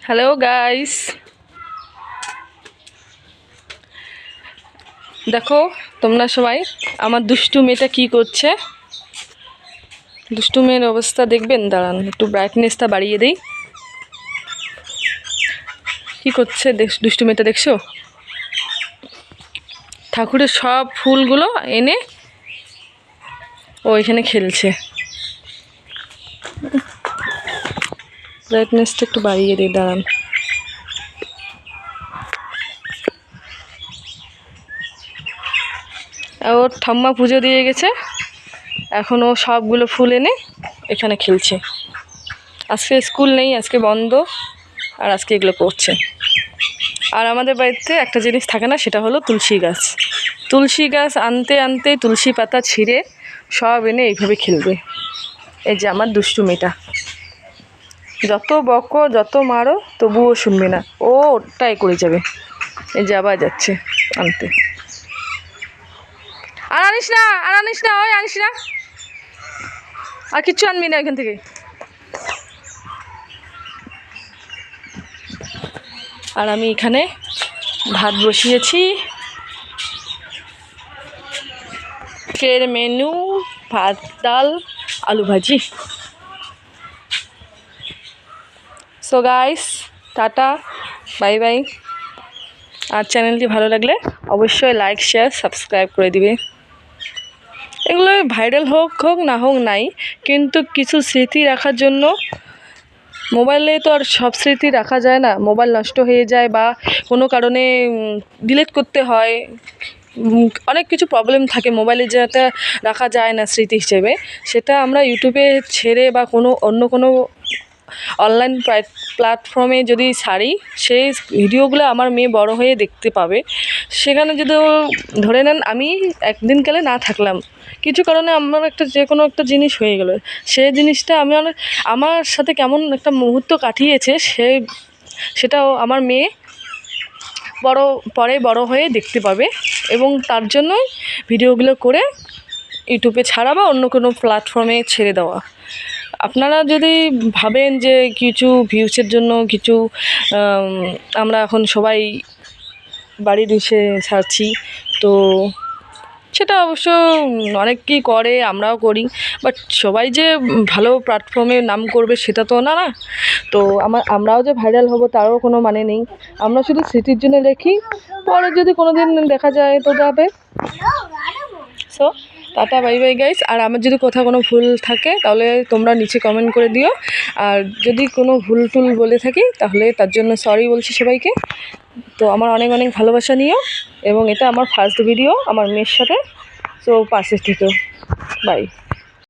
Hello guys, দেখো তোমরা সবাই আমার দুষ্টু মেয়েটা কি করছে। দুষ্টু মেয়ের অবস্থা দেখবেন, দাঁড়ান একটু ব্রাইটনেসটা বাড়িয়ে দেই। কি করছে দুষ্টু মেয়েটা দেখছো? ঠাকুরের সব ফুলগুলো এনে ও এখানে খেলছে। ব্রাইটনেসটা একটু বাড়িয়ে দিই, দাঁড়ান। ওর ঠাম্মা পুজো দিয়ে গেছে, এখন ও সবগুলো ফুল এনে এখানে খেলছে। আজকে স্কুল নেই, আজকে বন্ধ, আর আজকে এগুলো করছে। আর আমাদের বাড়িতে একটা জিনিস থাকে না, সেটা হলো তুলসী গাছ। তুলসী গাছ আনতে আনতে তুলসী পাতা ছিঁড়ে সব এনে এইভাবে খেলবে। এই যে আমার দুষ্টু মেয়েটা, যত বকো যত মারো তবুও শুনবে না, ও ওটাই করে যাবে। এই যে আবার যাচ্ছে আনতে। আর আনিস না, আর আনিস না, ওই আনিস না, আর কিচ্ছু আনবি না এখান থেকে। আর আমি এখানে ভাত বসিয়েছি। আজকের মেনু ভাত, ডাল, আলু ভাজি। সো গাইস, টাটা, বাই বাই। আর চ্যানেলটি ভালো লাগলে অবশ্যই লাইক, শেয়ার, সাবস্ক্রাইব করে দিবে। এগুলো ভাইরাল হোক হোক না হোক নাই, কিন্তু কিছু স্মৃতি রাখার জন্য। মোবাইলে তো আর সব স্মৃতি রাখা যায় না, মোবাইল নষ্ট হয়ে যায় বা কোনো কারণে ডিলিট করতে হয়। অনেক কিছু প্রবলেম থাকে মোবাইলে, যেটা রাখা যায় না স্মৃতি হিসেবে। সেটা আমরা ইউটিউবে ছেড়ে বা অন্য কোনো অনলাইন প্ল্যাটফর্মে যদি ছাড়ি, সেই ভিডিওগুলো আমার মেয়ে বড় হয়ে দেখতে পাবে। সেখানে যদি ধরে নেন আমি একদিনকালে না থাকলাম, কিছু কারণে আমার যে কোনো একটা জিনিস হয়ে গেলো, সেই জিনিসটা আমার সাথে কেমন একটা মুহূর্ত কাটিয়েছে সেটাও আমার মেয়ে পরে বড় হয়ে দেখতে পাবে। এবং তার জন্যই ভিডিওগুলো করে ইউটিউবে ছাড়া বা অন্য কোনো প্ল্যাটফর্মে ছেড়ে দেওয়া। আপনারা যদি ভাবেন যে কিছু ভিউসের জন্য কিছু আমরা এখন সবাই বাড়ির এসে ছাড়ছি, তো সেটা অবশ্য অনেকেই করে, আমরাও করি, বাট সবাই যে ভালো প্ল্যাটফর্মে নাম করবে সেটা তো না। তো আমরাও যে ভাইরাল হব তারও কোনো মানে নেই। আমরা শুধু স্মৃতির জন্য দেখি, পরে যদি কোনো দিন দেখা যায় তো যাবে। সো টাটা, বাই বাই গাইস। আর আমার যদি কোথাও কোনো ভুল থাকে তাহলে তোমরা নিচে কমেন্ট করে দিও। আর যদি কোনো ভুল টুল বলে থাকি তাহলে তার জন্য সরি বলছি সবাইকে। তো আমার অনেক অনেক ভালোবাসা নিও। এবং এটা আমার ফার্স্ট ভিডিও আমার মেয়ের সাথে, তো পাশে থেকেও। বাই।